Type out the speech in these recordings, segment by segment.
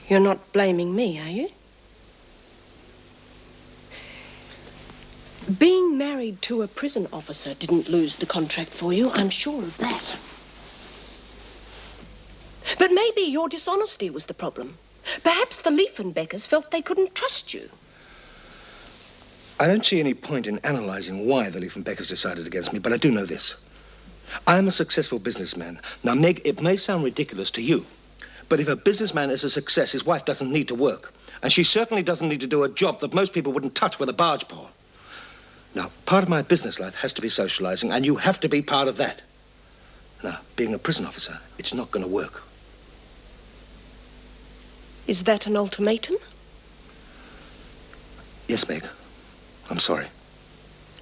You're not blaming me, are you? Being married to a prison officer didn't lose the contract for you, I'm sure of that. But maybe your dishonesty was the problem. Perhaps the Liefenbeckers felt they couldn't trust you. I don't see any point in analysing why the Liefenbeckers decided against me, but I do know this. I'm a successful businessman. Now, Meg, it may sound ridiculous to you, but if a businessman is a success, his wife doesn't need to work. And she certainly doesn't need to do a job that most people wouldn't touch with a barge pole. Now, part of my business life has to be socialising, and you have to be part of that. Now, being a prison officer, it's not going to work. Is that an ultimatum? Yes, Meg. I'm sorry.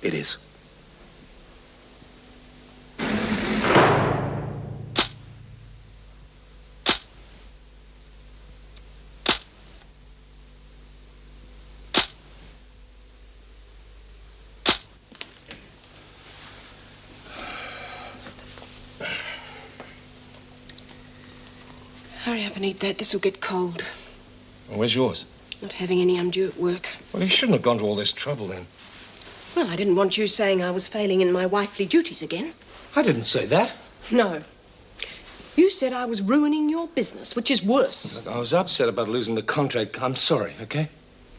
It is. Hurry up and eat that. This'll get cold. Well, where's yours? Not having any undue at work. Well, you shouldn't have gone to all this trouble, then. Well, I didn't want you saying I was failing in my wifely duties again. I didn't say that. No. You said I was ruining your business, which is worse. Look, I was upset about losing the contract. I'm sorry, okay?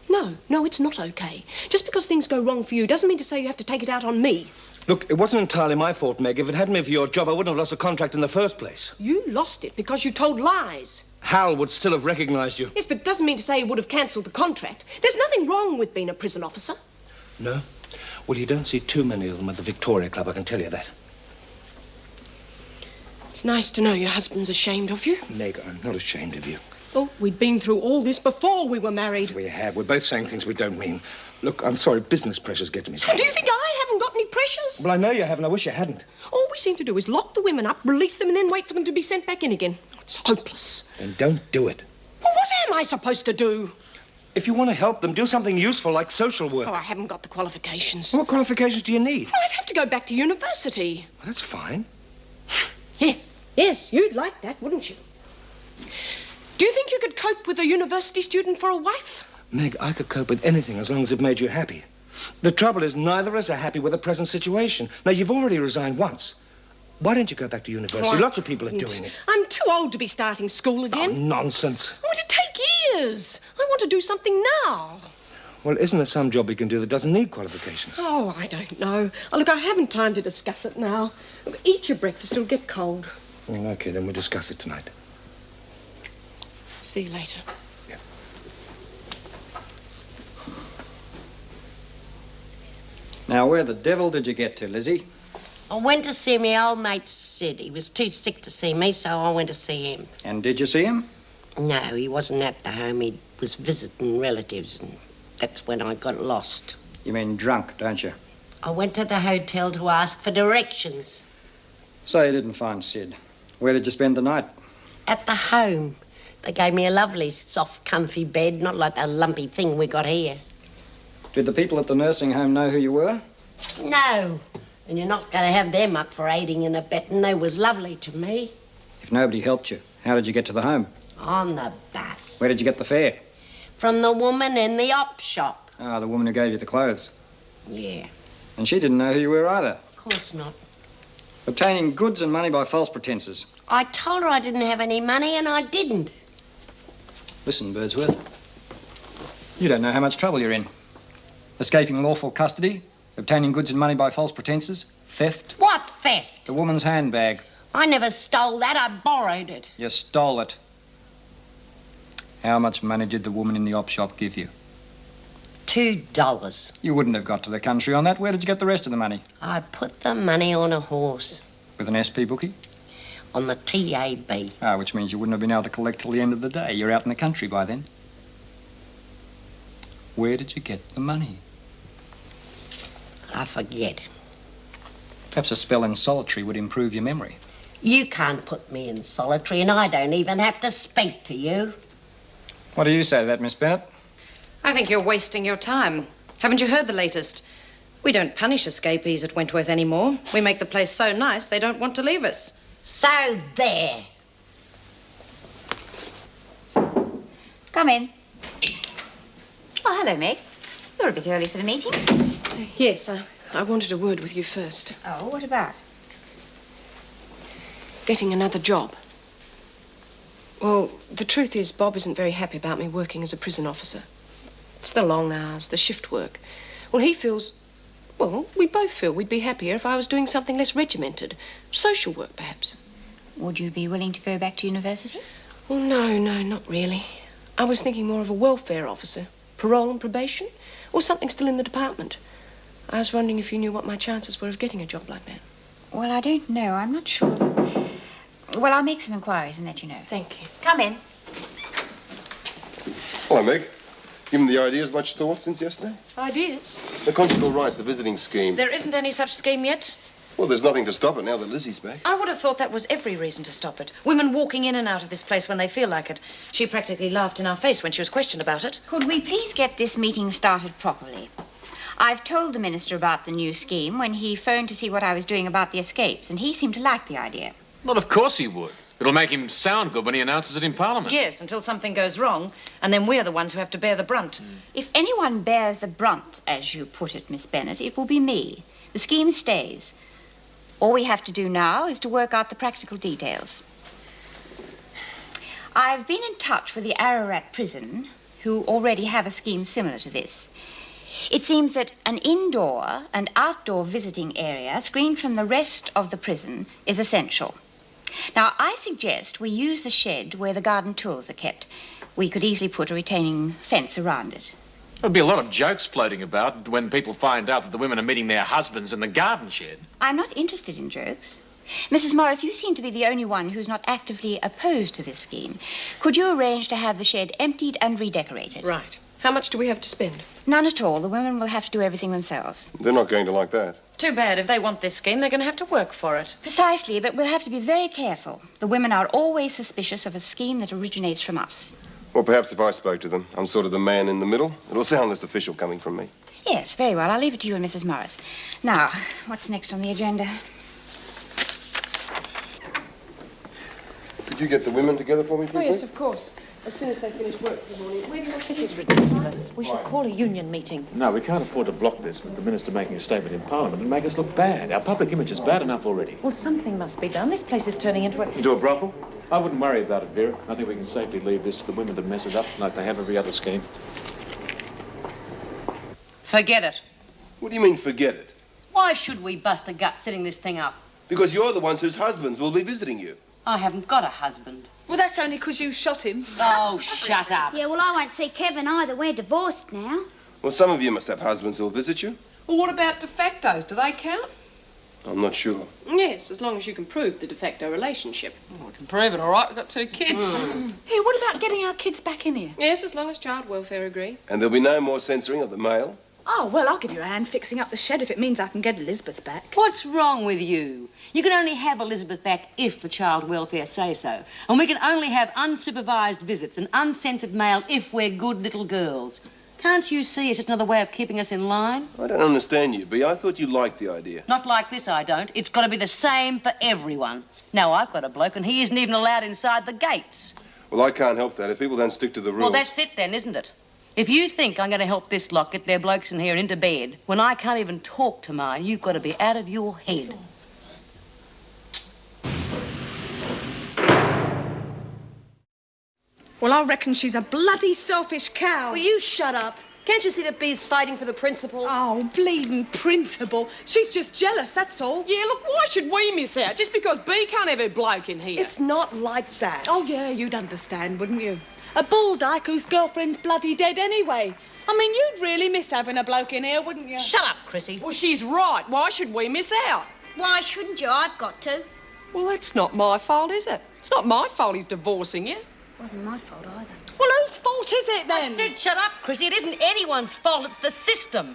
No, it's not okay. Just because things go wrong for you doesn't mean to say you have to take it out on me. Look, it wasn't entirely my fault, Meg. If it hadn't been for your job, I wouldn't have lost the contract in the first place. You lost it because you told lies. Hal would still have recognised you. Yes, but it doesn't mean to say he would have cancelled the contract. There's nothing wrong with being a prison officer. No? Well, you don't see too many of them at the Victoria Club, I can tell you that. It's nice to know your husband's ashamed of you. Meg, I'm not ashamed of you. Oh, we'd been through all this before we were married. We have. We're both saying things we don't mean. Look, I'm sorry, business pressures get to me. Do you think I haven't got any pressures? Well, I know you haven't. I wish you hadn't. All we seem to do is lock the women up, release them, and then wait for them to be sent back in again. It's hopeless. Then don't do it. Well, what am I supposed to do? If you want to help them, do something useful like social work. Oh, I haven't got the qualifications. What qualifications do you need? Well, I'd have to go back to university. Well, that's fine. Yes, you'd like that, wouldn't you? Do you think you could cope with a university student for a wife? Meg, I could cope with anything as long as it made you happy. The trouble is neither of us are happy with the present situation. Now, you've already resigned once. Why don't you go back to university? Lots of people are doing it. I'm too old to be starting school again. Oh, nonsense. Oh, it'd take years. I want to do something now. Well, isn't there some job you can do that doesn't need qualifications? Oh, I don't know. Oh, look, I haven't time to discuss it now. Eat your breakfast, it'll get cold. Well, okay, then we'll discuss it tonight. See you later. Yeah. Now, where the devil did you get to, Lizzie? I went to see my old mate Sid. He was too sick to see me, so I went to see him. And did you see him? No, he wasn't at the home. He was visiting relatives, and that's when I got lost. You mean drunk, don't you? I went to the hotel to ask for directions. So you didn't find Sid. Where did you spend the night? At the home. They gave me a lovely, soft, comfy bed, not like that lumpy thing we got here. Did the people at the nursing home know who you were? No. And you're not going to have them up for aiding and abetting. They was lovely to me. If nobody helped you, how did you get to the home? On the bus. Where did you get the fare? From the woman in the op shop. Ah, the woman who gave you the clothes. Yeah. And she didn't know who you were either. Of course not. Obtaining goods and money by false pretenses. I told her I didn't have any money, and I didn't. Listen, Birdsworth. You don't know how much trouble you're in. Escaping lawful custody, obtaining goods and money by false pretenses, theft. What theft? The woman's handbag. I never stole that. I borrowed it. You stole it. How much money did the woman in the op shop give you? $2. You wouldn't have got to the country on that. Where did you get the rest of the money? I put the money on a horse. With an SP bookie? On the TAB. Ah, which means you wouldn't have been able to collect till the end of the day. You're out in the country by then. Where did you get the money? I forget. Perhaps a spell in solitary would improve your memory. You can't put me in solitary, and I don't even have to speak to you. What do you say to that, Miss Bennett? I think you're wasting your time. Haven't you heard the latest? We don't punish escapees at Wentworth anymore. We make the place so nice they don't want to leave us. So there. Come in. Oh, hello, Meg. You're a bit early for the meeting. Yes, I wanted a word with you first. Oh, what about? Getting another job. Well, the truth is, Bob isn't very happy about me working as a prison officer. It's the long hours, the shift work. Well, he feels... Well, we both feel we'd be happier if I was doing something less regimented. Social work, perhaps. Would you be willing to go back to university? Well, no, not really. I was thinking more of a welfare officer. Parole and probation. Or something still in the department. I was wondering if you knew what my chances were of getting a job like that. Well, I don't know. I'm not sure. Well, I'll make some inquiries and let you know. Thank you. Come in. Hello, Meg. Given the ideas much thought since yesterday? Ideas? The conjugal rights, the visiting scheme. There isn't any such scheme yet. Well, there's nothing to stop it now that Lizzie's back. I would have thought that was every reason to stop it. Women walking in and out of this place when they feel like it. She practically laughed in our face when she was questioned about it. Could we please get this meeting started properly? I've told the minister about the new scheme when he phoned to see what I was doing about the escapes, and he seemed to like the idea. Well, of course he would. It'll make him sound good when he announces it in Parliament. Yes, until something goes wrong, and then we're the ones who have to bear the brunt. If anyone bears the brunt, as you put it, Miss Bennett, it will be me. The scheme stays. All we have to do now is to work out the practical details. I've been in touch with the Ararat prison, who already have a scheme similar to this. It seems that an indoor and outdoor visiting area screened from the rest of the prison is essential. Now, I suggest we use the shed where the garden tools are kept. We could easily put a retaining fence around it. There'll be a lot of jokes floating about when people find out that the women are meeting their husbands in the garden shed. I'm not interested in jokes. Mrs. Morris, you seem to be the only one who's not actively opposed to this scheme. Could you arrange to have the shed emptied and redecorated? Right. How much do we have to spend? None at all. The women will have to do everything themselves. They're not going to like that. Too bad. If they want this scheme, they're going to have to work for it. Precisely, but we'll have to be very careful. The women are always suspicious of a scheme that originates from us. Well, perhaps if I spoke to them, I'm sort of the man in the middle. It'll sound less official coming from me. Yes, very well. I'll leave it to you and Mrs. Morris. Now, what's next on the agenda? Could you get the women together for me, please? Oh, yes, of course. As soon as they finish work for the morning. Where do you want This is ridiculous. We should call a union meeting. No, we can't afford to block this with the minister making a statement in Parliament and make us look bad. Our public image is bad enough already. Well, something must be done. This place is turning into a... Into a brothel? I wouldn't worry about it, Vera. I think we can safely leave this to the women to mess it up like they have every other scheme. Forget it. What do you mean, forget it? Why should we bust a gut setting this thing up? Because you're the ones whose husbands will be visiting you. I haven't got a husband. Well, that's only because you shot him. Oh, shut up. Yeah, well, I won't see Kevin either. We're divorced now. Well, some of you must have husbands who'll visit you. Well, what about de factos? Do they count? I'm not sure. Yes, as long as you can prove the de facto relationship. Oh, I can prove it, all right. We've got 2 kids. Hey, what about getting our kids back in here? Yes, as long as child welfare agree. And there'll be no more censoring of the mail. Oh, well, I'll give you a hand fixing up the shed if it means I can get Elizabeth back. What's wrong with you? You can only have Elizabeth back if the child welfare say so. And we can only have unsupervised visits and uncensored mail if we're good little girls. Can't you see it's just another way of keeping us in line? I don't understand you, Bea. I thought you liked the idea. Not like this, I don't. It's got to be the same for everyone. Now, I've got a bloke and he isn't even allowed inside the gates. Well, I can't help that if people don't stick to the rules. Well, that's it then, isn't it? If you think I'm going to help this lot get their blokes in here and into bed when I can't even talk to mine, you've got to be out of your head. Well, I reckon she's a bloody selfish cow. Will you shut up? Can't you see that Bea's fighting for the principal? Oh, bleeding principal. She's just jealous, that's all. Yeah, look, why should we miss out? Just because B can't have a bloke in here. It's not like that. Oh, yeah, you'd understand, wouldn't you? A bull dyke whose girlfriend's bloody dead anyway. I mean, you'd really miss having a bloke in here, wouldn't you? Shut up, Chrissy. Well, she's right. Why should we miss out? Why shouldn't you? I've got to. Well, that's not my fault, is it? It's not my fault he's divorcing you. Wasn't my fault either. Well, whose fault is it, then? I said shut up, Chrissy. It isn't anyone's fault. It's the system.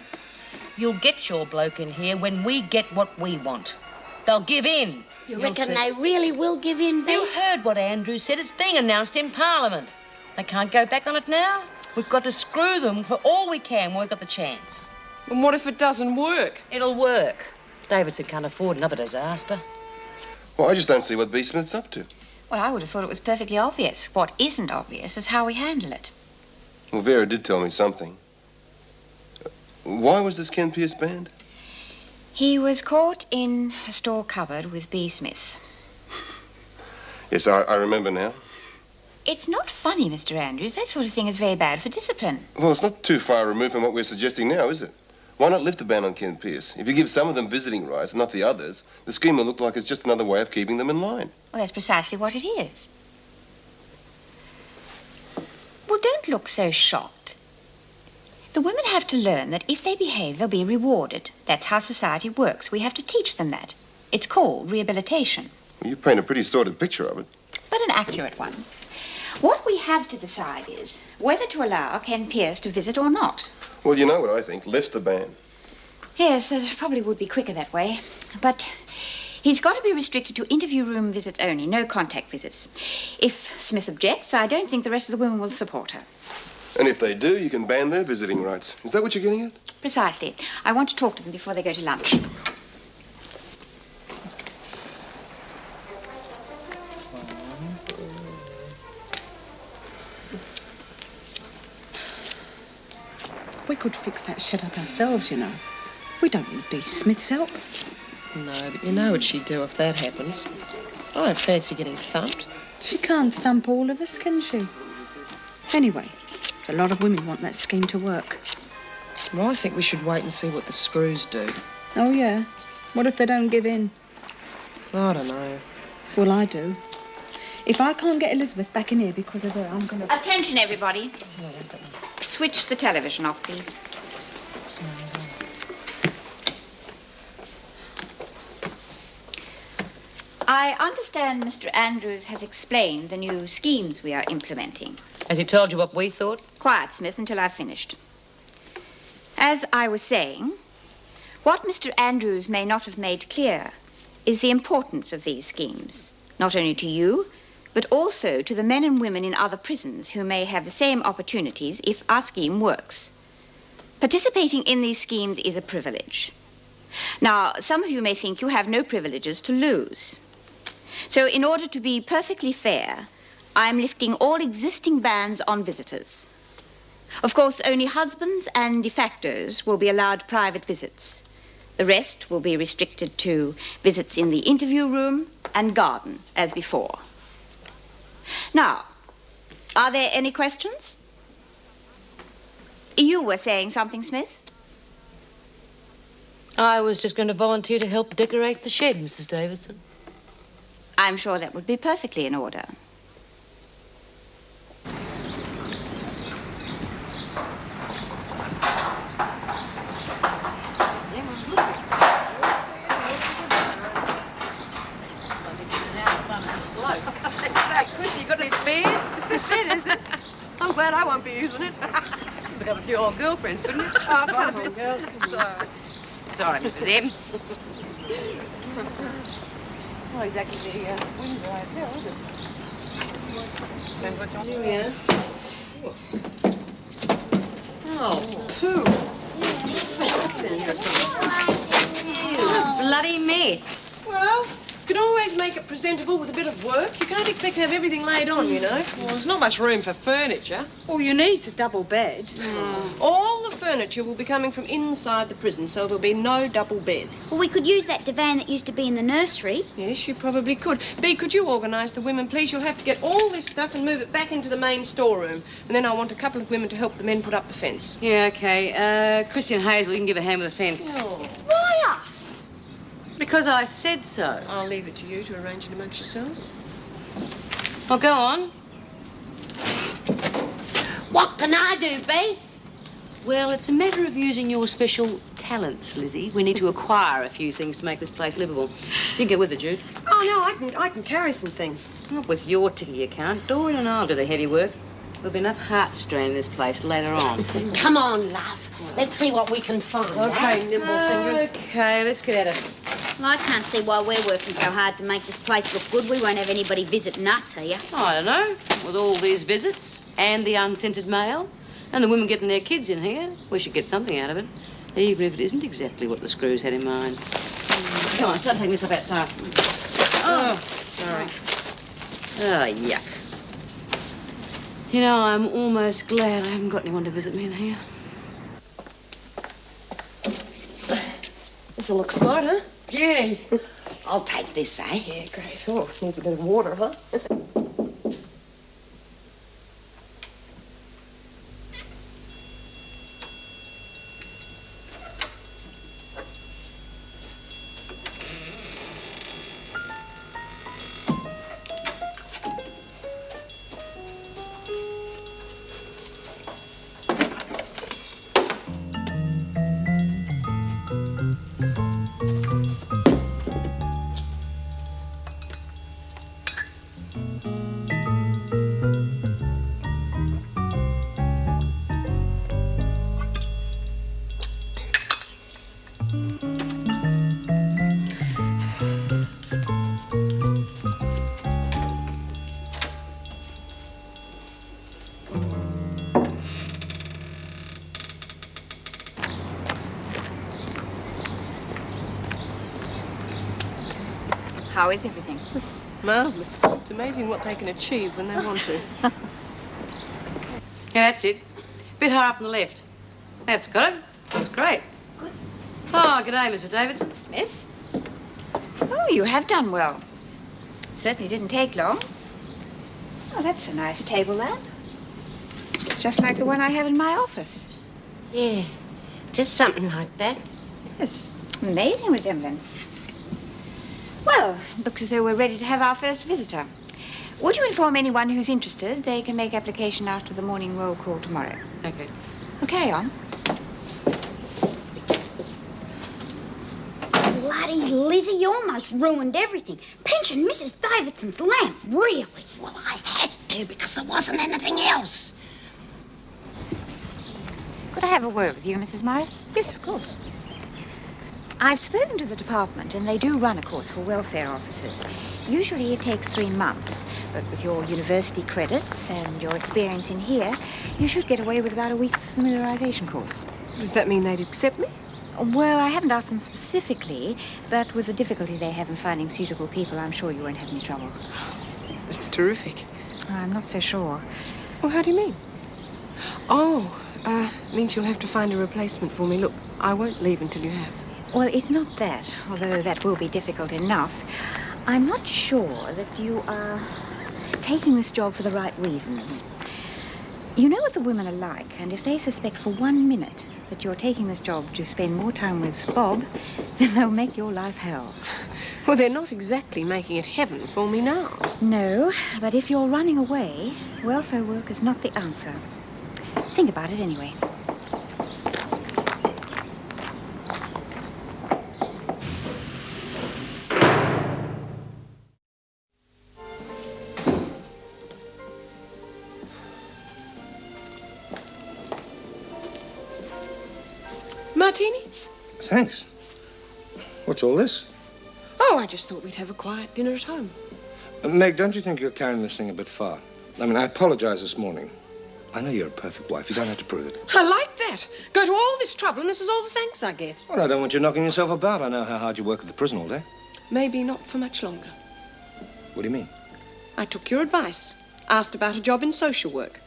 You'll get your bloke in here when we get what we want. They'll give in. You reckon they really will give in, Bea? You heard what Andrew said. It's being announced in Parliament. They can't go back on it now. We've got to screw them for all we can when we've got the chance. And what if it doesn't work? It'll work. Davidson can't afford another disaster. Well, I just don't see what B. Smith's up to. Well, I would have thought it was perfectly obvious. What isn't obvious is how we handle it. Well, Vera did tell me something. Why was this Ken Pierce banned? He was caught in a store cupboard with B. Smith. Yes, I remember now. It's not funny, Mr. Andrews. That sort of thing is very bad for discipline. Well, it's not too far removed from what we're suggesting now, is it? Why not lift the ban on Ken Pierce? If you give some of them visiting rights and not the others, the scheme will look like it's just another way of keeping them in line. Well, that's precisely what it is. Well, don't look so shocked. The women have to learn that if they behave, they'll be rewarded. That's how society works. We have to teach them that. It's called rehabilitation. Well, you paint a pretty sordid picture of it. But an accurate one. What we have to decide is whether to allow Ken Pierce to visit or not. Well, you know what I think. Lift the ban. Yes, that probably would be quicker that way. But he's got to be restricted to interview room visits only, no contact visits. If Smith objects, I don't think the rest of the women will support her. And if they do, you can ban their visiting rights. Is that what you're getting at? Precisely. I want to talk to them before they go to lunch. We could fix that shed up ourselves, you know. We don't need B. Smith's help. No, but you know what she'd do if that happens. I don't fancy getting thumped. She can't thump all of us, can she? Anyway, a lot of women want that scheme to work. Well, I think we should wait and see what the screws do. Oh, yeah? What if they don't give in? I don't know. Well, I do. If I can't get Elizabeth back in here because of her, I'm going to... Attention, everybody. Switch the television off, please. I understand Mr. Andrews has explained the new schemes we are implementing. Has he told you what we thought? Quiet, Smith, until I've finished. As I was saying, what Mr. Andrews may not have made clear is the importance of these schemes, not only to you, but also to the men and women in other prisons who may have the same opportunities if our scheme works. Participating in these schemes is a privilege. Now, some of you may think you have no privileges to lose. So, in order to be perfectly fair, I'm lifting all existing bans on visitors. Of course, only husbands and de factos will be allowed private visits. The rest will be restricted to visits in the interview room and garden, as before. Now, are there any questions? You were saying something, Smith? I was just going to volunteer to help decorate the shed, Mrs. Davidson. I'm sure that would be perfectly in order. Chris, you got any spares? This is it, is it? I'm glad I won't be using it. We'd have a few old girlfriends, couldn't you? Oh, come on, girls. Sorry, Mrs. M. Not exactly the Windsor Hotel, is it? Depends what you want. Here we are. Oh, poo. What's in here or something? Bloody mess. Well, you can always make it presentable with a bit of work. You can't expect to have everything laid on, you know. Well, there's not much room for furniture. All you need's a double bed. All the furniture will be coming from inside the prison, so there'll be no double beds. Well, we could use that divan that used to be in the nursery. Yes, you probably could. Bea, could you organise the women, please? You'll have to get all this stuff and move it back into the main storeroom. And then I want a couple of women to help the men put up the fence. Yeah, OK. Chrissy and Hazel, you can give a hand with the fence. Why us? Because I said so. I'll leave it to you to arrange it amongst yourselves. Well, go on. What can I do, Bea? Well, it's a matter of using your special talents, Lizzie. We need to acquire a few things to make this place livable. You can go with her, Jude. Oh, no, I can carry some things. Not with your ticky you can't. Dorian and I'll do the heavy work. There'll be enough heart strain in this place later on. Come on, love. Let's see what we can find. Okay, nimble fingers. OK, let's get at it. Well, I can't see why we're working so hard to make this place look good. We won't have anybody visiting us here. I don't know. With all these visits and the uncensored mail and the women getting their kids in here, we should get something out of it, even if it isn't exactly what the screws had in mind. Come on, start taking this up outside. Oh, sorry. Oh, yuck. You know, I'm almost glad I haven't got anyone to visit me in here. This'll look smart, huh? Beauty. I'll take this, eh? Yeah, great. Oh, needs a bit of water, huh? How is everything? Marvellous. It's amazing what they can achieve when they want to. Yeah, that's it. Bit higher up on the left. That's got it. That's great. Good. Oh, g'day, Mrs. Davidson. Smith? Oh, you have done well. Certainly didn't take long. Oh, that's a nice table lamp. It's just like the one I have in my office. Yeah, just something like that. Yes, amazing resemblance. Well, looks as though we're ready to have our first visitor. Would you inform anyone who's interested? They can make application after the morning roll call tomorrow. Okay. Well, carry on. Bloody Lizzie, you almost ruined everything. Pinching Mrs. Davidson's lamp, really? Well, I had to because there wasn't anything else. Could I have a word with you, Mrs. Morris? Yes, of course. I've spoken to the department, and they do run a course for welfare officers. Usually it takes 3 months, but with your university credits and your experience in here, you should get away with about a week's familiarization course. Does that mean they'd accept me? Well, I haven't asked them specifically, but with the difficulty they have in finding suitable people, I'm sure you won't have any trouble. That's terrific. I'm not so sure. Well, how do you mean? Oh, means you'll have to find a replacement for me. Look, I won't leave until you have. Well, it's not that, although that will be difficult enough. I'm not sure that you are taking this job for the right reasons. You know what the women are like, and if they suspect for 1 minute that you're taking this job to spend more time with Bob, then they'll make your life hell. Well, they're not exactly making it heaven for me now. No, but if you're running away, welfare work is not the answer. Think about it anyway. Martini? Thanks. What's all this? Oh, I just thought we'd have a quiet dinner at home. Meg, don't you think you're carrying this thing a bit far? I mean, I apologized this morning. I know you're a perfect wife. You don't have to prove it. I like that. Go to all this trouble, and this is all the thanks I get. Well, I don't want you knocking yourself about. I know how hard you work at the prison all day. Maybe not for much longer. What do you mean? I took your advice. Asked about a job in social work.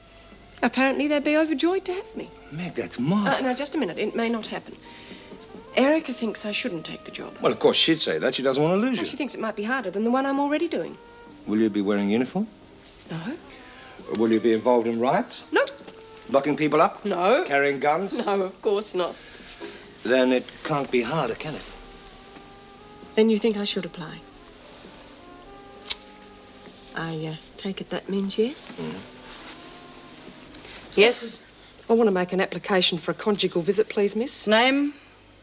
Apparently they'd be overjoyed to have me. Meg, that's marvelous. Now, just a minute. It may not happen. Erica thinks I shouldn't take the job. Well, of course, she'd say that. She doesn't want to lose you. She thinks it might be harder than the one I'm already doing. Will you be wearing uniform? No. Will you be involved in riots? No. Locking people up? No. Carrying guns? No, of course not. Then it can't be harder, can it? Then you think I should apply? I take it that means yes? Mm. Yes? I want to make an application for a conjugal visit, please, miss. Name?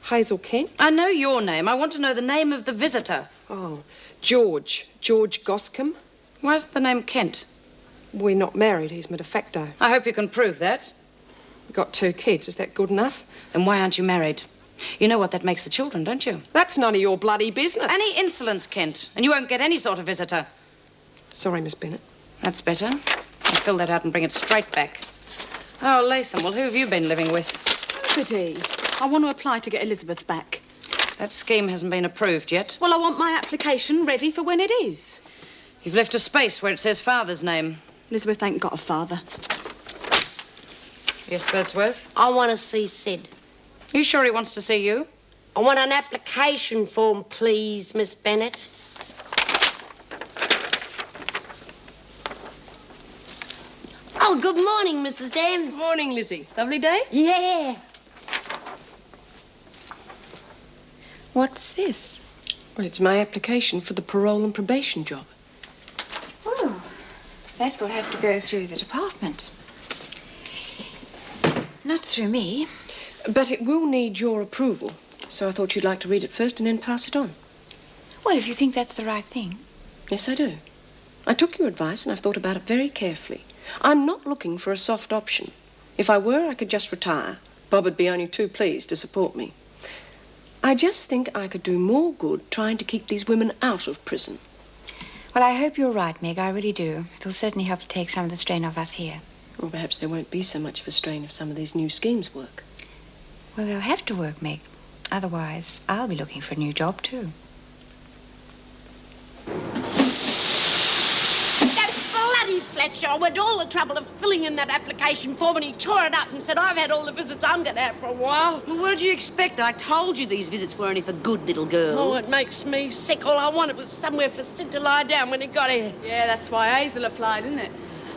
Hazel Kent. I know your name. I want to know the name of the visitor. Oh, George. George Goscombe. Why's the name Kent? We're not married. He's my de facto. I hope you can prove that. We've got 2 kids. Is that good enough? Then why aren't you married? You know what that makes the children, don't you? That's none of your bloody business. Any insolence, Kent, and you won't get any sort of visitor. Sorry, Miss Bennett. That's better. I'll fill that out and bring it straight back. Oh, Latham, well, who have you been living with? Goody. I want to apply to get Elizabeth back. That scheme hasn't been approved yet. Well, I want my application ready for when it is. You've left a space where it says father's name. Elizabeth ain't got a father. Yes, Birdsworth? I want to see Sid. You sure he wants to see you? I want an application form, please, Miss Bennett. Oh, good morning, Mrs. M. Morning, Lizzie. Lovely day? Yeah. What's this? Well, it's my application for the parole and probation job. Oh, that will have to go through the department. Not through me. But it will need your approval, so I thought you'd like to read it first and then pass it on. Well, if you think that's the right thing. Yes, I do. I took your advice and I've thought about it very carefully. I'm not looking for a soft option. If I were, I could just retire. Bob would be only too pleased to support me. I just think I could do more good trying to keep these women out of prison. Well, I hope you're right, Meg. I really do. It'll certainly help to take some of the strain off us here. Or perhaps there won't be so much of a strain if some of these new schemes work. Well, they'll have to work, Meg. Otherwise, I'll be looking for a new job, too. Bloody Fletcher, I went all the trouble of filling in that application form and he tore it up and said I've had all the visits I'm going to have for a while. Well, what did you expect? I told you these visits were only for good little girls. Oh, it makes me sick. All I wanted was somewhere for Sid to lie down when he got here. Yeah, that's why Hazel applied, isn't it?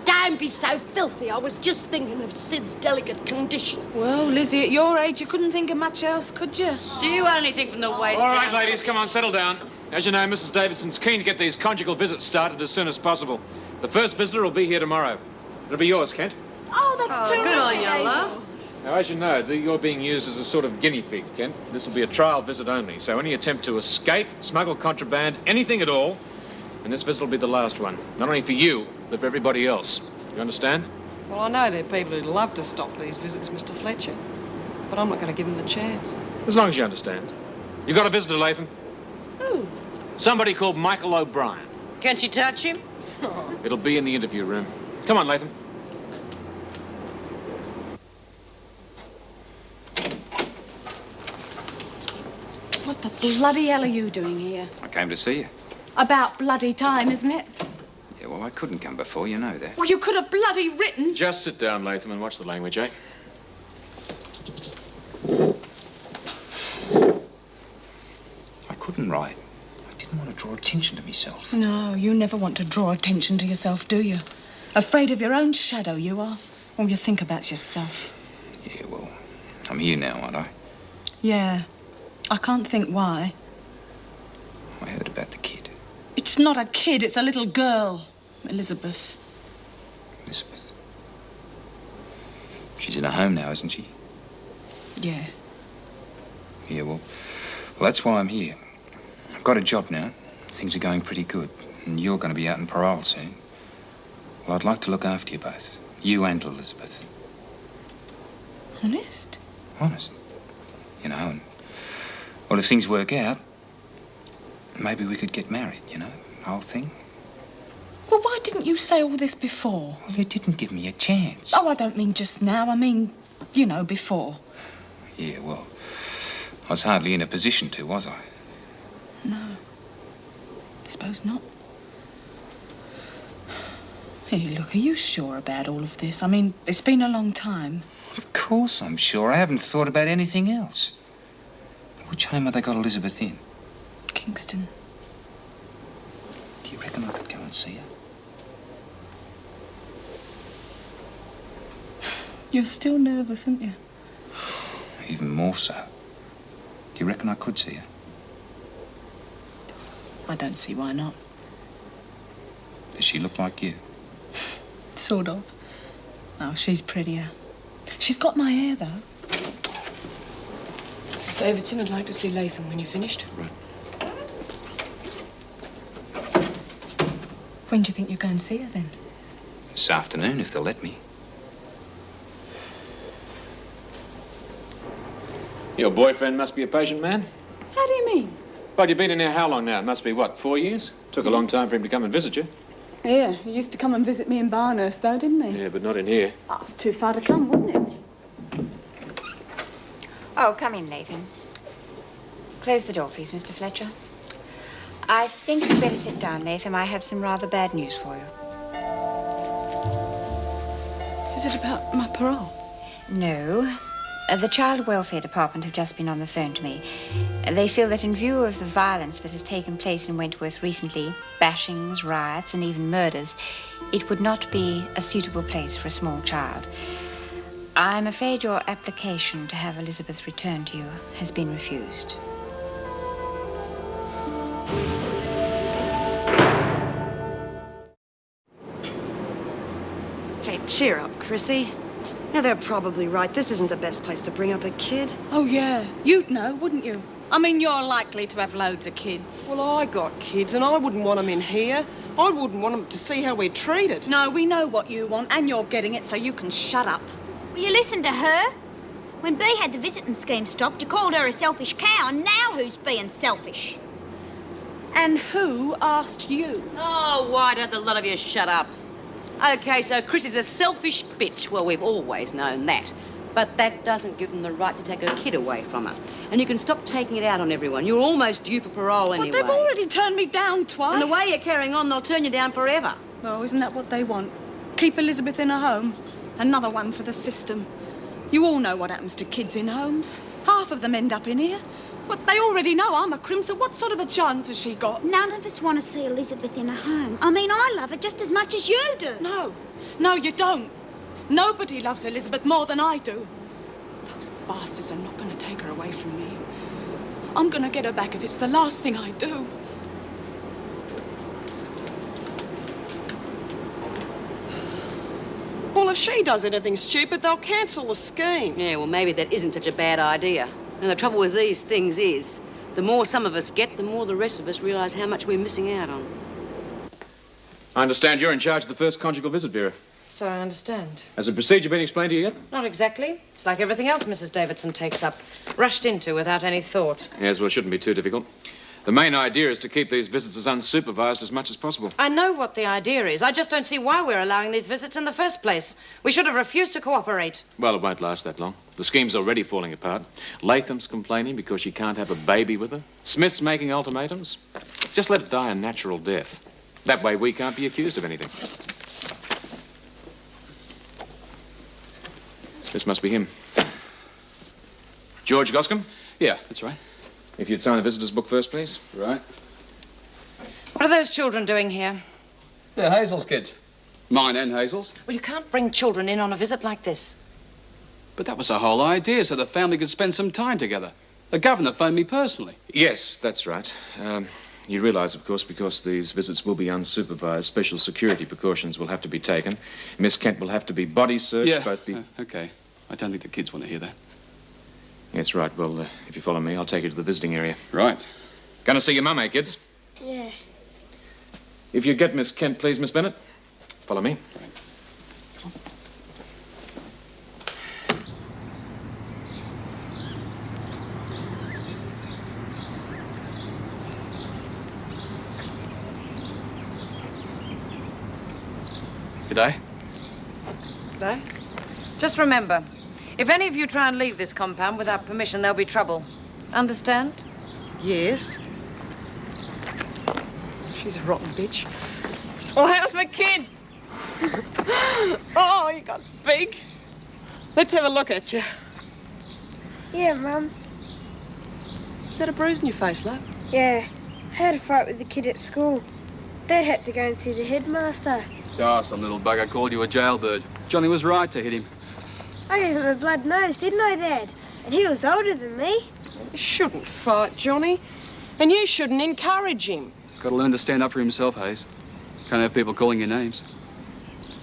Don't be so filthy. I was just thinking of Sid's delicate condition. Well, Lizzie, at your age, you couldn't think of much else, could you? Do you only think from the waist All right, down? ladies, come on, settle down. As you know, Mrs. Davidson's keen to get these conjugal visits started as soon as possible. The first visitor will be here tomorrow. It'll be yours, Kent. Oh, that's terrific. Good on you, love. Now, as you know, you're being used as a sort of guinea pig, Kent. This will be a trial visit only, so any attempt to escape, smuggle contraband, anything at all, and this visit will be the last one. Not only for you, but for everybody else. You understand? Well, I know there are people who'd love to stop these visits, Mr. Fletcher. But I'm not going to give them the chance. As long as you understand. You got a visitor, Latham? Who? Somebody called Michael O'Brien. Can she touch him? It'll be in the interview room. Come on, Latham. What the bloody hell are you doing here? I came to see you. About bloody time, isn't it? Yeah, well, I couldn't come before, you know that. Well, you could have bloody written. Just sit down, Latham, and watch the language, eh? I couldn't write. I didn't want to draw attention to myself. No, you never want to draw attention to yourself, do you? Afraid of your own shadow, you are. All you think about's yourself. Yeah, well, I'm here now, aren't I? Yeah. I can't think why. I heard about the kid. It's not a kid, it's a little girl. Elizabeth. Elizabeth. She's in a home now, isn't she? Yeah. Yeah, well, that's why I'm here. I've got a job now. Things are going pretty good. And you're going to be out on parole soon. Well, I'd like to look after you both. You and Elizabeth. Honest? Honest. You know, and... Well, if things work out, maybe we could get married, you know, the whole thing. Well, why didn't you say all this before? Well, you didn't give me a chance. Oh, I don't mean just now. I mean, you know, before. Yeah, well, I was hardly in a position to, was I? No. Suppose not. Hey, look, are you sure about all of this? I mean, it's been a long time. Of course I'm sure. I haven't thought about anything else. Which home have they got Elizabeth in? Kingston. Do you reckon I could go and see her? You're still nervous, aren't you? Even more so. Do you reckon I could see her? I don't see why not. Does she look like you? Sort of. Oh, she's prettier. She's got my hair, though. Mrs. Davidson, I'd like to see Latham when you're finished. Right. When do you think you're going to see her, then? This afternoon, if they'll let me. Your boyfriend must be a patient man. How do you mean? But you've been in here how long now? It must be, what, 4 years? Took a long time for him to come and visit you. Yeah, he used to come and visit me in Barnhurst, though, didn't he? Yeah, but not in here. Oh, it was too far to come, wasn't it? Oh, come in, Latham. Close the door, please, Mr. Fletcher. I think you'd better sit down, Latham. I have some rather bad news for you. Is it about my parole? No. The Child Welfare Department have just been on the phone to me. They feel that in view of the violence that has taken place in Wentworth recently, bashings, riots, and even murders, it would not be a suitable place for a small child. I'm afraid your application to have Elizabeth returned to you has been refused. Hey, cheer up, Chrissy. Now, they're probably right. This isn't the best place to bring up a kid. Oh, yeah. You'd know, wouldn't you? I mean, you're likely to have loads of kids. Well, I got kids, and I wouldn't want them in here. I wouldn't want them to see how we're treated. No, we know what you want, and you're getting it, so you can shut up. Will you listen to her? When Bea had the visiting scheme stopped, you called her a selfish cow, and now who's being selfish? And who asked you? Oh, why don't the lot of you shut up? OK, so Chris is a selfish bitch. Well, we've always known that. But that doesn't give them the right to take her kid away from her. And you can stop taking it out on everyone. You're almost due for parole anyway. Well, they've already turned me down twice. And the way you're carrying on, they'll turn you down forever. Well, isn't that what they want? Keep Elizabeth in a home. Another one for the system. You all know what happens to kids in homes. Half of them end up in here. But they already know I'm a crimson. What sort of a chance has she got? None of us want to see Elizabeth in a home. I mean, I love her just as much as you do. No, you don't. Nobody loves Elizabeth more than I do. Those bastards are not going to take her away from me. I'm going to get her back if it's the last thing I do. Well, if she does anything stupid, they'll cancel the scheme. Yeah, well, maybe that isn't such a bad idea. And the trouble with these things is, the more some of us get, the more the rest of us realise how much we're missing out on. I understand you're in charge of the first conjugal visit, Vera. So I understand. Has the procedure been explained to you yet? Not exactly. It's like everything else Mrs. Davidson takes up. Rushed into without any thought. Yes, well, it shouldn't be too difficult. The main idea is to keep these visits as unsupervised as much as possible. I know what the idea is. I just don't see why we're allowing these visits in the first place. We should have refused to cooperate. Well, it won't last that long. The scheme's already falling apart. Latham's complaining because she can't have a baby with her. Smith's making ultimatums. Just let it die a natural death. That way we can't be accused of anything. This must be him. George Goscombe? Yeah, that's right. If you'd sign the visitor's book first, please. Right. What are those children doing here? They're Hazel's kids. Mine and Hazel's. Well, you can't bring children in on a visit like this. But that was the whole idea, so the family could spend some time together. The governor phoned me personally. Yes, that's right. You realise, of course, because these visits will be unsupervised, special security precautions will have to be taken. Miss Kent will have to be body searched, Yeah, both be... OK. I don't think the kids want to hear that. Yes, right. Well, if you follow me, I'll take you to the visiting area. Right. Gonna see your mum, eh, kids? Yeah. If you get Miss Kent, please, Miss Bennett. Follow me. Right. G'day. No? Just remember, if any of you try and leave this compound without permission, there'll be trouble. Understand? Yes. She's a rotten bitch. Well, how's my kids? Oh, you got big. Let's have a look at you. Yeah, Mum. Is that a bruise in your face, love? Yeah. I had a fight with the kid at school. Dad had to go and see the headmaster. Ah, some little bugger called you a jailbird. Johnny was right to hit him. I gave him a blood nose, didn't I, Dad? And he was older than me. You shouldn't fight, Johnny. And you shouldn't encourage him. He's got to learn to stand up for himself, Hayes. Can't have people calling your names.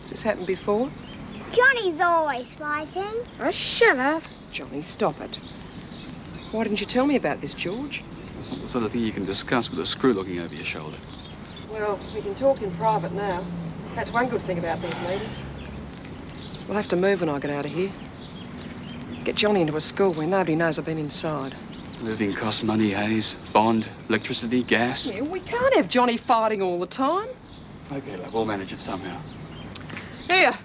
Has this happened before? Johnny's always fighting. Oh, shut up. Johnny, stop it. Why didn't you tell me about this, George? It's not the sort of thing you can discuss with a screw looking over your shoulder. Well, we can talk in private now. That's one good thing about these meetings. We'll have to move when I get out of here. Get Johnny into a school where nobody knows I've been inside. Living costs money, Hayes. Bond, electricity, gas. Yeah, we can't have Johnny fighting all the time. OK, love, we'll manage it somehow. Here,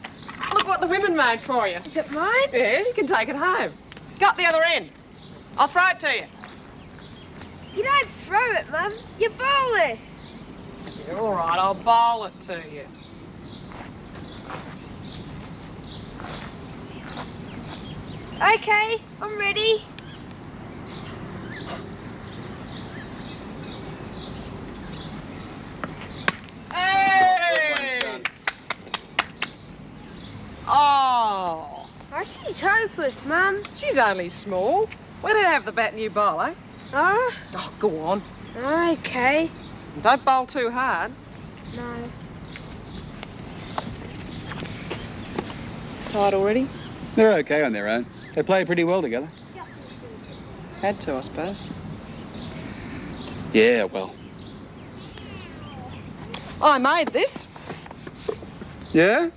look what the women made for you. Is it mine? Yeah, you can take it home. Got the other end. I'll throw it to you. You don't throw it, Mum. You bowl it. Yeah, all right, I'll bowl it to you. Okay, I'm ready. Hey! Oh. Oh, she's hopeless, Mum. She's only small. Let her have the bat and you bowl, eh? Oh? Oh, go on. Okay. Don't bowl too hard. No. Tired already? They're okay on their own. They play pretty well together. Had to, I suppose. Yeah, well. I made this. Yeah?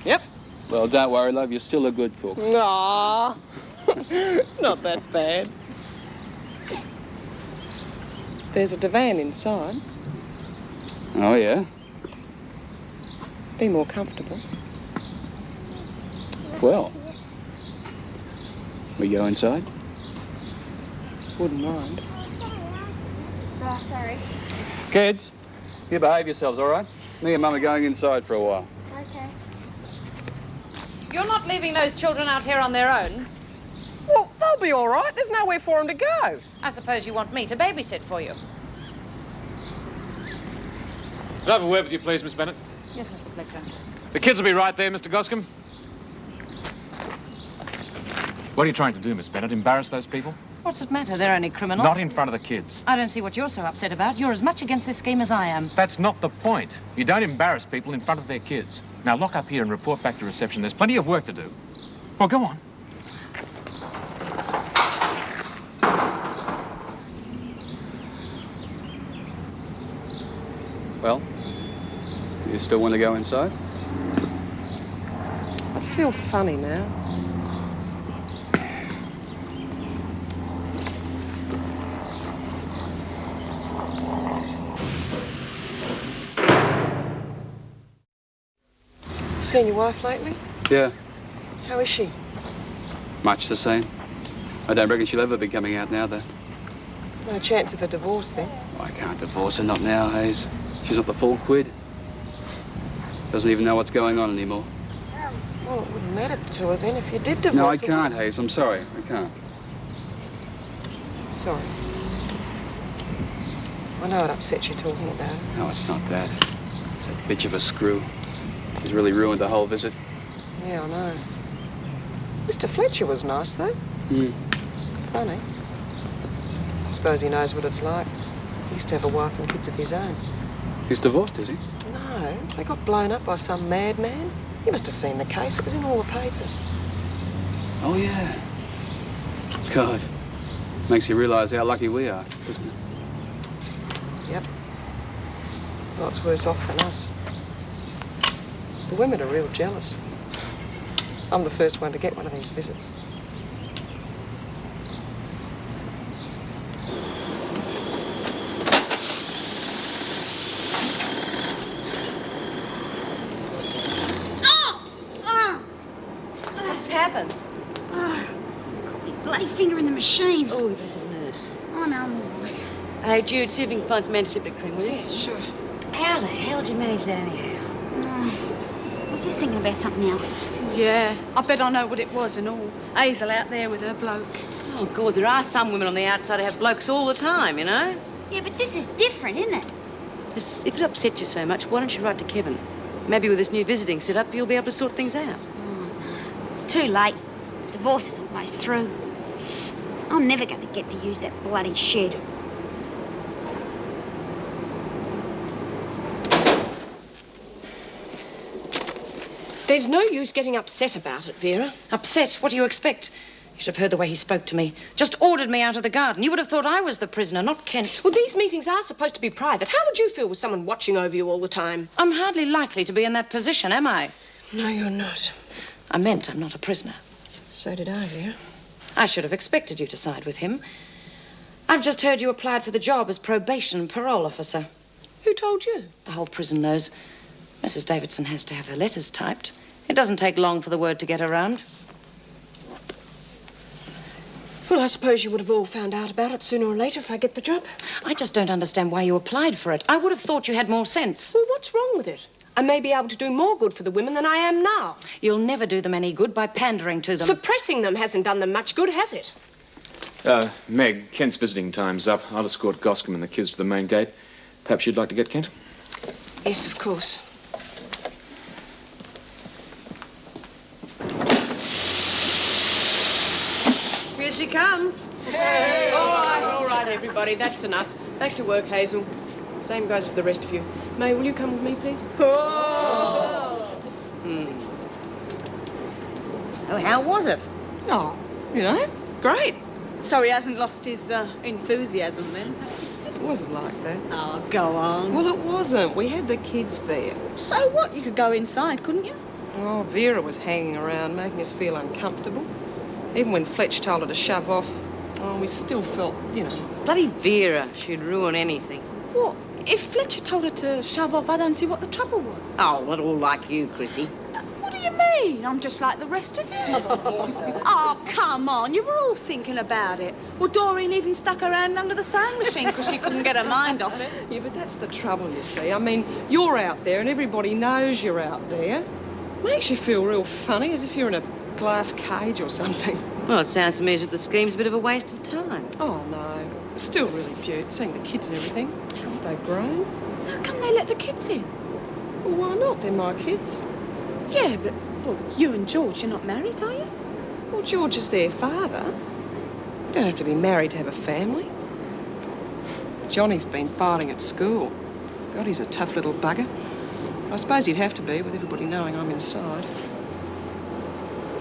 Yep. Well, don't worry, love. You're still a good cook. Aww. It's not that bad. There's a divan inside. Oh, yeah? Be more comfortable. Well. We go inside? Wouldn't mind. Oh, sorry. Kids, you behave yourselves, all right? Me and Mum are going inside for a while. Okay. You're not leaving those children out here on their own? Well, they'll be all right. There's nowhere for them to go. I suppose you want me to babysit for you. Could I have a word with you, please, Miss Bennett? Yes, Mr. Fletcher. The kids will be right there, Mr. Goscombe. What are you trying to do, Miss Bennett? Embarrass those people? What's it matter? They're only criminals. Not in front of the kids. I don't see what you're so upset about. You're as much against this scheme as I am. That's not the point. You don't embarrass people in front of their kids. Now lock up here and report back to reception. There's plenty of work to do. Well, go on. Well, you still want to go inside? I feel funny now. Seen your wife lately? Yeah, How is she? much the same. I don't reckon she'll ever be coming out now, though. No chance of a divorce then? I can't divorce her, not now, Hayes. She's not the full quid. Doesn't even know what's going on anymore. Well, it wouldn't matter to her then if you did divorce No, I her. can't, Hayes. I'm sorry. I can't. Sorry. I know it upsets you talking about it. No, it's not that. It's a bitch of a screw. She's really ruined the whole visit. Yeah, I know. Mr. Fletcher was nice, though. Hmm. Funny. Suppose he knows what it's like. He used to have a wife and kids of his own. He's divorced, is he? No, they got blown up by some madman. You must have seen the case. It was in all the papers. Oh, yeah. God. Makes you realise how lucky we are, doesn't it? Yep. Lots worse off than us. The women are real jealous. I'm the first one to get one of these visits. What's happened? Got me bloody finger in the machine. Oh, you've a nurse. Oh, no, I'm all right. Hey, Jude, see if you can find some antiseptic cream, will you? Yeah, sure. How the hell did you manage that anyhow? I was just thinking about something else. Yeah, I bet I know what it was and all. Hazel out there with her bloke. Oh, God, there are some women on the outside who have blokes all the time, you know? Yeah, but this is different, isn't it? If it upset you so much, why don't you write to Kevin? Maybe with this new visiting set up, you'll be able to sort things out. It's too late. The divorce is almost through. I'm never going to get to use that bloody shed. There's no use getting upset about it, Vera. Upset? What do you expect? You should have heard the way he spoke to me. Just ordered me out of the garden. You would have thought I was the prisoner, not Kent. Well, these meetings are supposed to be private. How would you feel with someone watching over you all the time? I'm hardly likely to be in that position, am I? No, you're not. I meant I'm not a prisoner. So did I, Vera. I should have expected you to side with him. I've just heard you applied for the job as probation parole officer. Who told you? The whole prison knows. Mrs. Davidson has to have her letters typed. It doesn't take long for the word to get around. Well, I suppose you would have all found out about it sooner or later if I get the job. I just don't understand why you applied for it. I would have thought you had more sense. Well, what's wrong with it? I may be able to do more good for the women than I am now. You'll never do them any good by pandering to them. Suppressing them hasn't done them much good, has it? Meg, Kent's visiting time's up. I'll escort Goscombe and the kids to the main gate. Perhaps you'd like to get Kent? Yes, of course. Here she comes. Hey! All right, everybody, that's enough. Back to work, Hazel. Same goes for the rest of you. May, will you come with me, please? Oh, how was it? Oh, you know, great. So he hasn't lost his enthusiasm then? It wasn't like that. Oh, go on. Well, it wasn't. We had the kids there. So what? You could go inside, couldn't you? Oh, Vera was hanging around, making us feel uncomfortable. Even when Fletch told her to shove off, we still felt, you know. Bloody Vera. She'd ruin anything. What? If Fletcher told her to shove off, I don't see what the trouble was. Oh, not all like you, Chrissy. What do you mean? I'm just like the rest of you. Oh, come on. You were all thinking about it. Well, Doreen even stuck her hand under the sewing machine because she couldn't get her mind off it. Yeah, but that's the trouble, you see. I mean, you're out there and everybody knows you're out there. Makes you feel real funny, as if you're in a glass cage or something. Well, it sounds to me as if the scheme's a bit of a waste of time. Oh, no. It's still really cute, seeing the kids and everything. Haven't they grown? How come they let the kids in? Well, why not? They're my kids. Yeah, but, well, you and George, you're not married, are you? Well, George is their father. You don't have to be married to have a family. Johnny's been biting at school. God, he's a tough little bugger. I suppose he'd have to be, with everybody knowing I'm inside.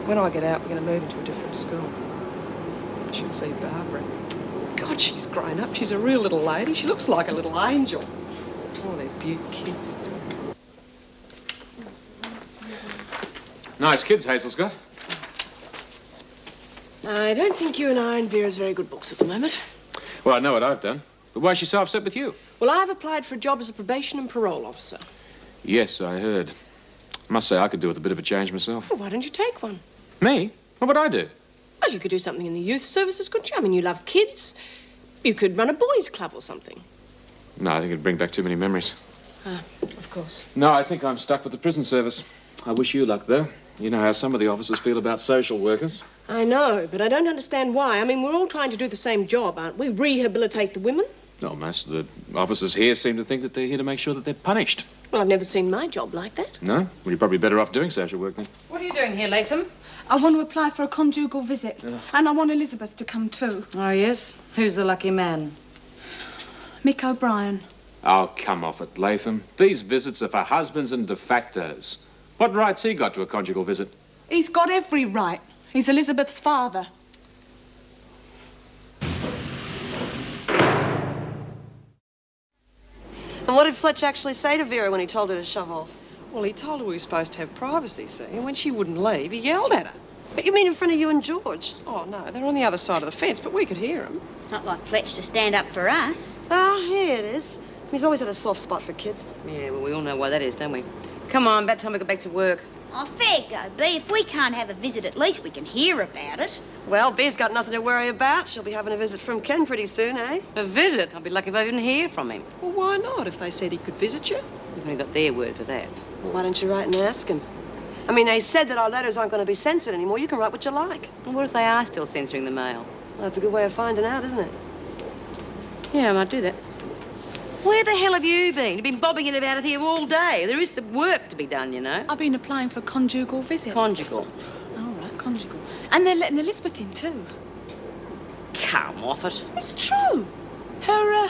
When I get out, we're going to move into a different school. I should see Barbara. God, she's grown up. She's a real little lady. She looks like a little angel. Oh, they're beaut kids. Nice kids, Hazel's got. I don't think you and I and Vera's very good books at the moment. Well, I know what I've done. But why is she so upset with you? Well, I've applied for a job as a probation and parole officer. Yes, I heard. I must say I could do with a bit of a change myself. Well, why don't you take one? Me? What would I do? Well, you could do something in the youth services, couldn't you? I mean, you love kids. You could run a boys' club or something. No, I think it'd bring back too many memories. Of course. No, I think I'm stuck with the prison service. I wish you luck, though. You know how some of the officers feel about social workers. I know, but I don't understand why. I mean, we're all trying to do the same job, aren't we? Rehabilitate the women. No, most of the officers here seem to think that they're here to make sure that they're punished. Well, I've never seen my job like that. No? Well, you're probably better off doing social work, then. What are you doing here, Latham? I want to apply for a conjugal visit, and I want Elizabeth to come too. Oh, yes? Who's the lucky man? Mick O'Brien. Oh, come off it, Latham. These visits are for husbands and de factos. What right's he got to a conjugal visit? He's got every right. He's Elizabeth's father. And what did Fletch actually say to Vera when he told her to shove off? Well, he told her we were supposed to have privacy, see? And when she wouldn't leave, he yelled at her. But you mean in front of you and George? Oh, no, they're on the other side of the fence, but we could hear him. It's not like Fletch to stand up for us. Ah, yeah, it is. He's always had a soft spot for kids. Yeah, well, we all know why that is, don't we? Come on, about time we go back to work. Oh, fair go, B. If we can't have a visit, at least we can hear about it. Well, Bee's got nothing to worry about. She'll be having a visit from Ken pretty soon, eh? A visit? I'll be lucky if I even hear from him. Well, why not, if they said he could visit you? We've only got their word for that. Well, why don't you write and ask him? I mean, they said that our letters aren't going to be censored anymore. You can write what you like. Well, what if they are still censoring the mail? Well, that's a good way of finding out, isn't it? Yeah, I might do that. Where the hell have you been? You've been bobbing in and out of here all day. There is some work to be done, you know. I've been applying for a conjugal visit. Conjugal? All right, conjugal. And they're letting Elizabeth in, too. Come off it. It's true. Her,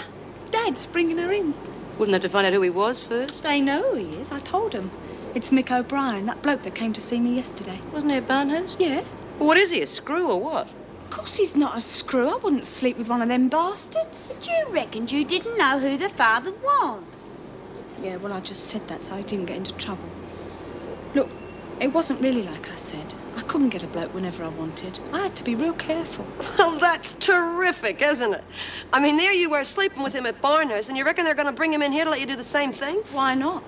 dad's bringing her in. Wouldn't have to find out who he was first? They know who he is. I told him. It's Mick O'Brien, that bloke that came to see me yesterday. Wasn't he at Barnhurst? Yeah. Well, what is he, a screw or what? Of course he's not a screw. I wouldn't sleep with one of them bastards. But you reckoned you didn't know who the father was. Yeah, well, I just said that so I didn't get into trouble. Look, it wasn't really like I said. I couldn't get a bloke whenever I wanted. I had to be real careful. Well, that's terrific, isn't it? I mean, there you were sleeping with him at Barnhurst, and you reckon they're going to bring him in here to let you do the same thing? Why not?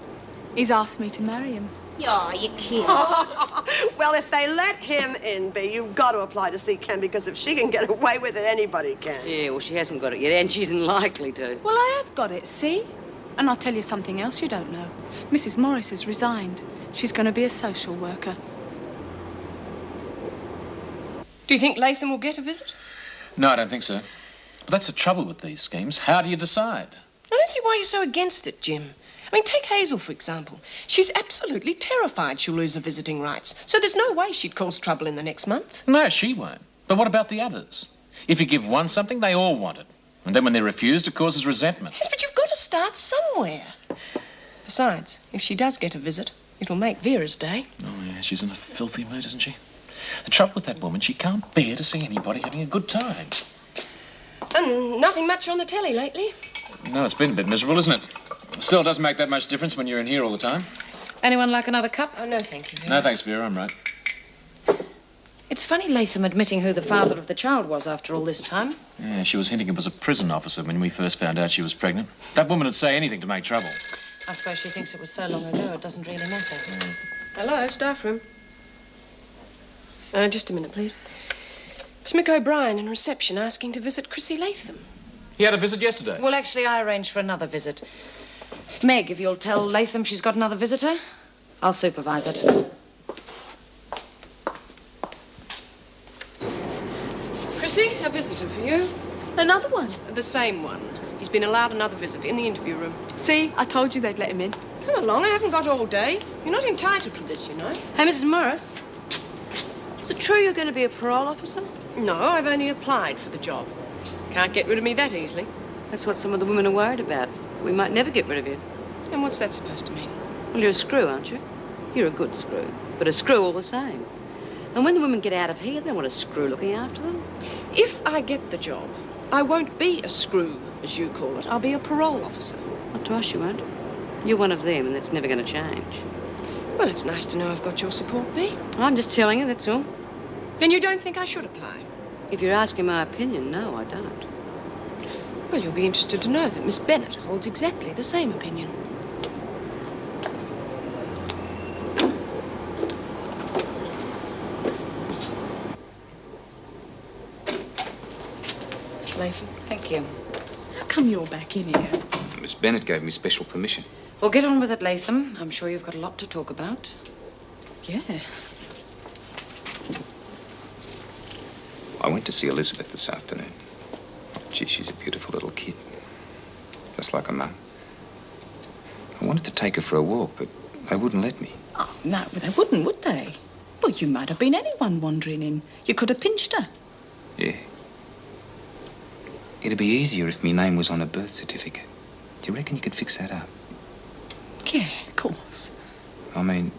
He's asked me to marry him. Oh, you kid. Well, if they let him in, B, you've got to apply to see Ken, because if she can get away with it, anybody can. Yeah, well, she hasn't got it yet, and she isn't likely to. Well, I have got it, see? And I'll tell you something else you don't know. Mrs. Morris has resigned. She's going to be a social worker. Do you think Latham will get a visit? No, I don't think so. But that's the trouble with these schemes. How do you decide? I don't see why you're so against it, Jim. I mean, take Hazel, for example. She's absolutely terrified she'll lose her visiting rights. So there's no way she'd cause trouble in the next month. No, she won't. But what about the others? If you give one something, they all want it. And then when they're refused, it causes resentment. Yes, but you've got to start somewhere. Besides, if she does get a visit, it'll make Vera's day. Oh, yeah, she's in a filthy mood, isn't she? The trouble with that woman, she can't bear to see anybody having a good time. And nothing much on the telly lately. No, it's been a bit miserable, isn't it? Still, it doesn't make that much difference when you're in here all the time. Anyone like another cup? Oh, no, thank you. No, thanks, Vera, I'm right. It's funny Latham admitting who the father of the child was after all this time. Yeah, she was hinting it was a prison officer when we first found out she was pregnant. That woman would say anything to make trouble. I suppose she thinks it was so long ago it doesn't really matter. Hello, staff room. Just a minute, please. It's Mick O'Brien in reception asking to visit Chrissy Latham. He had a visit yesterday. Well, actually, I arranged for another visit. Meg, if you'll tell Latham she's got another visitor, I'll supervise it. Chrissy, a visitor for you. Another one? The same one. He's been allowed another visit in the interview room. See, I told you they'd let him in. Come along, I haven't got all day. You're not entitled to this, you know. Hey, Mrs. Morris. Is it true you're going to be a parole officer? No, I've only applied for the job. Can't get rid of me that easily. That's what some of the women are worried about. We might never get rid of you. And what's that supposed to mean? Well, you're a screw, aren't you? You're a good screw, but a screw all the same. And when the women get out of here, they don't want a screw looking after them. If I get the job, I won't be a screw, as you call it. I'll be a parole officer. Not to us, you won't. You're one of them, and that's never going to change. Well, it's nice to know I've got your support, Bea. I'm just telling you, that's all. Then you don't think I should apply? If you're asking my opinion, no, I don't. Well, you'll be interested to know that Miss Bennett holds exactly the same opinion. Latham. Thank you. How come you're back in here? Miss Bennett gave me special permission. Well, get on with it, Latham. I'm sure you've got a lot to talk about. Yeah. I went to see Elizabeth this afternoon. Gee, she's a beautiful little kid. Just like her mum. I wanted to take her for a walk, but they wouldn't let me. Oh, no, they wouldn't, would they? Well, you might have been anyone wandering in. You could have pinched her. Yeah. It'd be easier if my name was on a birth certificate. Do you reckon you could fix that up? Yeah, of course. I mean,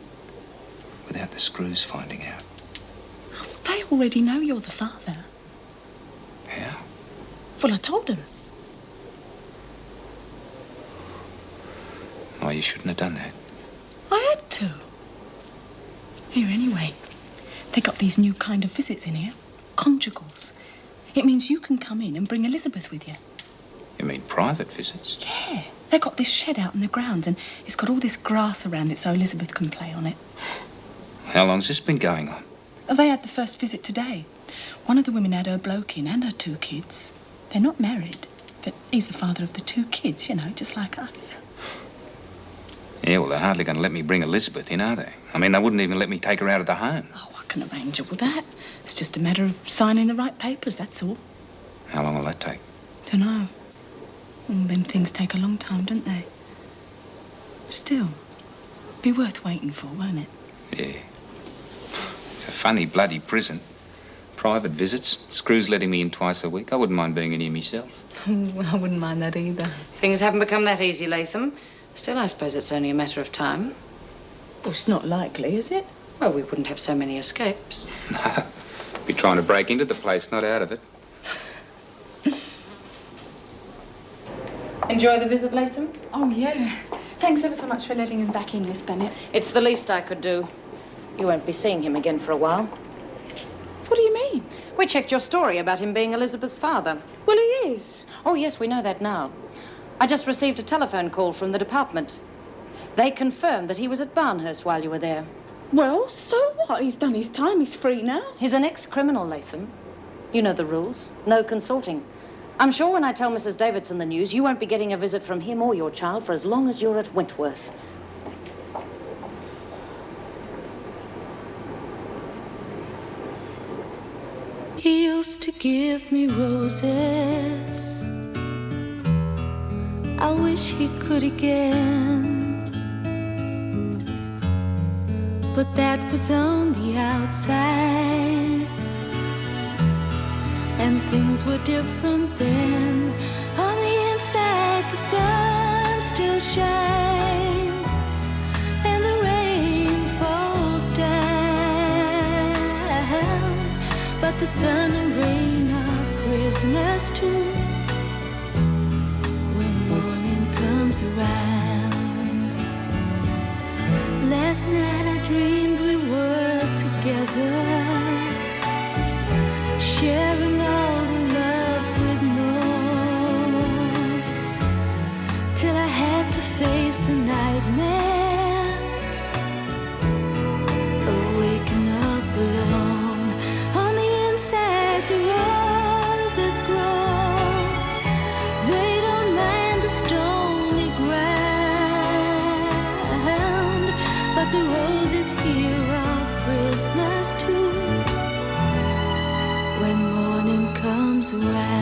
without the screws finding out. They already know you're the father. How? Well, I told them. Oh, you shouldn't have done that. I had to. Here, anyway. They got these new kind of visits in here. Conjugals. It means you can come in and bring Elizabeth with you. You mean private visits? Yeah. They got this shed out in the grounds and it's got all this grass around it so Elizabeth can play on it. How long's this been going on? Oh, they had the first visit today. One of the women had her bloke in and her 2 kids. They're not married, but he's the father of the 2 kids, you know, just like us. Yeah, well, they're hardly going to let me bring Elizabeth in, are they? I mean, they wouldn't even let me take her out of the home. Oh, I can arrange all that. It's just a matter of signing the right papers, that's all. How long will that take? Dunno. All them things take a long time, don't they? Still, be worth waiting for, won't it? Yeah. It's a funny bloody prison. Private visits, screws letting me in twice a week. I wouldn't mind being in here myself. I wouldn't mind that either. Things haven't become that easy, Latham. Still, I suppose it's only a matter of time. Well, it's not likely, is it? Well, we wouldn't have so many escapes. No. Be trying to break into the place, not out of it. Enjoy the visit, Latham? Oh, yeah. Thanks ever so much for letting him back in, Miss Bennett. It's the least I could do. You won't be seeing him again for a while. What do you mean? We checked your story about him being Elizabeth's father. Well, he is. Oh, yes, we know that now. I just received a telephone call from the department. They confirmed that he was at Barnhurst while you were there. Well, so what? He's done his time. He's free now. He's an ex-criminal, Latham. You know the rules. No consorting. I'm sure when I tell Mrs. Davidson the news, you won't be getting a visit from him or your child for as long as you're at Wentworth. He used to give me roses. I wish he could again. But that was on the outside, and things were different then. On the inside, the sun still shines, and the rain falls down. But the sun and rain are prisoners too when morning comes around. Last night I dreamed we were together, sharing all the love we'd known, till I had to face the nightmare of waking up alone. On the inside the roses grow, they don't mind the stony ground, but the roses here are prisoners too when morning comes around.